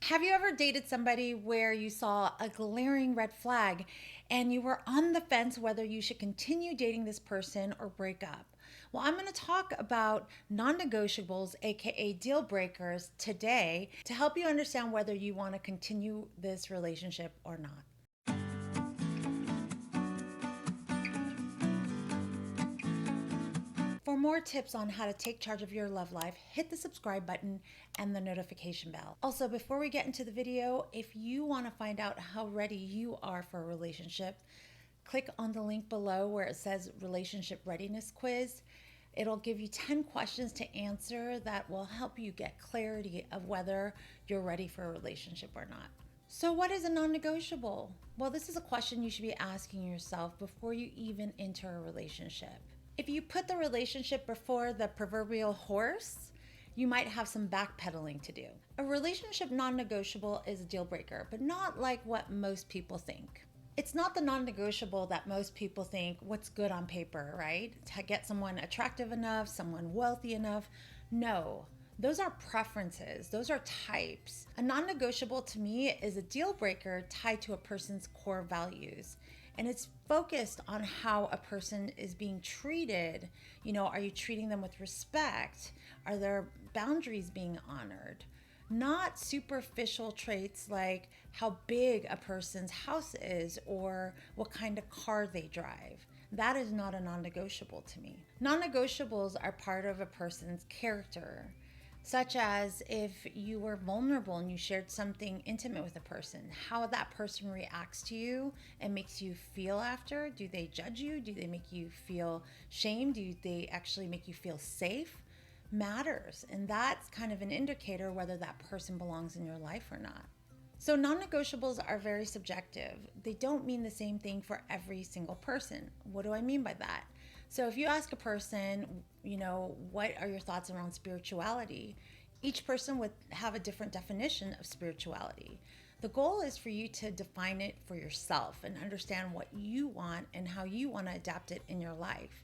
Have you ever dated somebody where you saw a glaring red flag and you were on the fence whether you should continue dating this person or break up? Well, I'm going to talk about non negotiables, aka deal breakers, today to help you understand whether you want to continue this relationship or not. For more tips on how to take charge of your love life, hit the subscribe button and the notification bell. Also, before we get into the video, if you want to find out how ready you are for a relationship, click on the link below where it says Relationship Readiness Quiz. It'll give you 10 questions to answer that will help you get clarity of whether you're ready for a relationship or not. So, what is a non negotiable? Well, this is a question you should be asking yourself before you even enter a relationship. If you put the relationship before the proverbial horse, you might have some backpedaling to do. A relationship non negotiable is a deal breaker, but not like what most people think. It's not the non negotiable that most people think what's good on paper, right? To get someone attractive enough, someone wealthy enough. No, those are preferences, those are types. A non negotiable to me is a deal breaker tied to a person's core values. And it's focused on how a person is being treated. Are you treating them with respect? Are their boundaries being honored? Not superficial traits like how big a person's house is or what kind of car they drive. That is not a non negotiable to me. Non negotiables are part of a person's character, such as if you were vulnerable and you shared something intimate with a person, how that person reacts to you and makes you feel after. Do they judge you? Do they make you feel shame? Do they actually make you feel safe? Matters. And that's kind of an indicator whether that person belongs in your life or not. So non-negotiables are very subjective. They don't mean the same thing for every single person. What do I mean by that? So if you ask a person, what are your thoughts around spirituality? Each person would have a different definition of spirituality. The goal is for you to define it for yourself and understand what you want and how you want to adapt it in your life.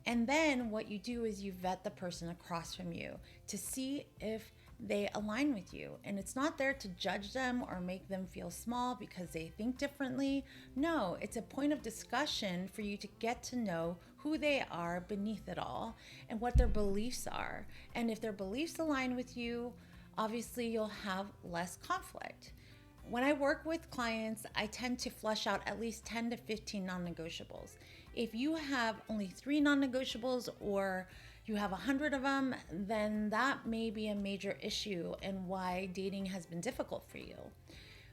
And then what you do is you vet the person across from you to see if they align with you. And it's not there to judge them or make them feel small because they think differently. No, it's a point of discussion for you to get to know who they are beneath it all and what their beliefs are. And if their beliefs align with you, obviously you'll have less conflict. When I work with clients, I tend to flush out at least 10 to 15 non-negotiables. If you have only 3 non-negotiables or you have 100 of them, then that may be a major issue and why dating has been difficult for you.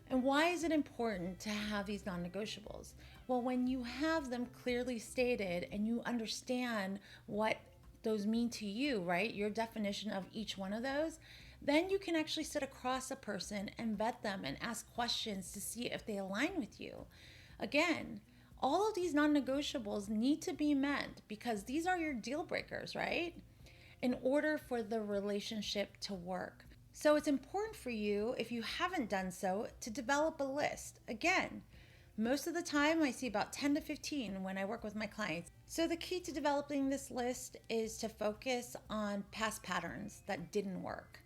And why is it important to have these non-negotiables? Well, when you have them clearly stated and you understand what those mean to you, right? Your definition of each one of those, then you can actually sit across a person and vet them and ask questions to see if they align with you. Again, all of these non-negotiables need to be met because these are your deal breakers, right? In order for the relationship to work. So it's important for you, if you haven't done so, to develop a list. Again, most of the time I see about 10 to 15 when I work with my clients. So the key to developing this list is to focus on past patterns that didn't work.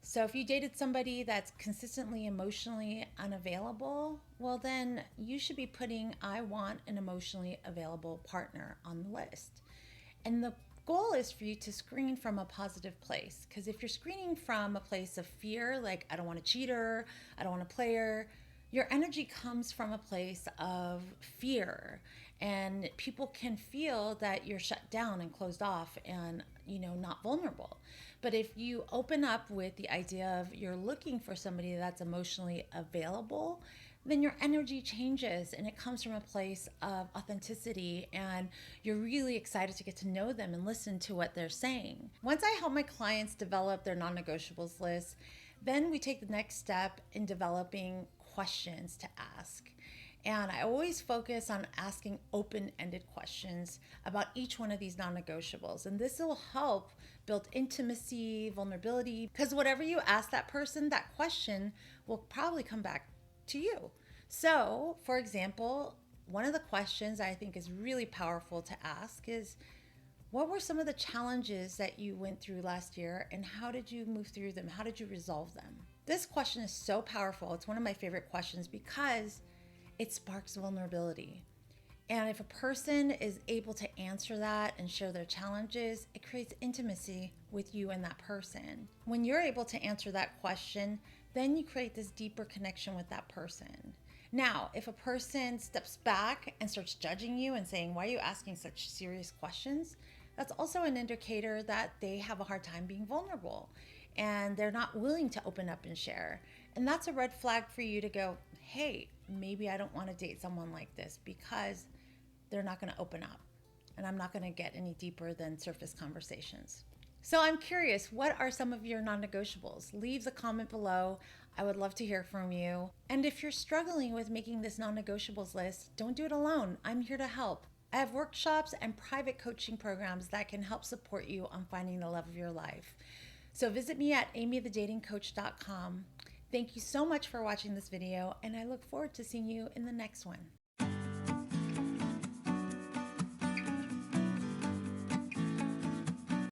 So if you dated somebody that's consistently emotionally unavailable, well then you should be putting I want an emotionally available partner on the list. And the goal is for you to screen from a positive place. Because if you're screening from a place of fear, like I don't want a cheater, I don't want a player, your energy comes from a place of fear. And people can feel that you're shut down and closed off and, not vulnerable. But if you open up with the idea of you're looking for somebody that's emotionally available, then your energy changes and it comes from a place of authenticity and you're really excited to get to know them and listen to what they're saying. Once I help my clients develop their non-negotiables list, then we take the next step in developing questions to ask. And I always focus on asking open-ended questions about each one of these non-negotiables. And this will help build intimacy, vulnerability, because whatever you ask that person, that question will probably come back to you. So, for example, one of the questions I think is really powerful to ask is, what were some of the challenges that you went through last year and how did you move through them? How did you resolve them? This question is so powerful. It's one of my favorite questions because it sparks vulnerability. And if a person is able to answer that and share their challenges, it creates intimacy with you and that person. When you're able to answer that question, then you create this deeper connection with that person. Now, if a person steps back and starts judging you and saying, "Why are you asking such serious questions?" that's also an indicator that they have a hard time being vulnerable and they're not willing to open up and share. And that's a red flag for you to go, "Hey, maybe I don't want to date someone like this because they're not going to open up and I'm not going to get any deeper than surface conversations." So I'm curious, what are some of your non-negotiables? Leave the comment below. I would love to hear from you. And if you're struggling with making this non-negotiables list, don't do it alone. I'm here to help. I have workshops and private coaching programs that can help support you on finding the love of your life. So visit me at amythedatingcoach.com. Thank you so much for watching this video, and I look forward to seeing you in the next one.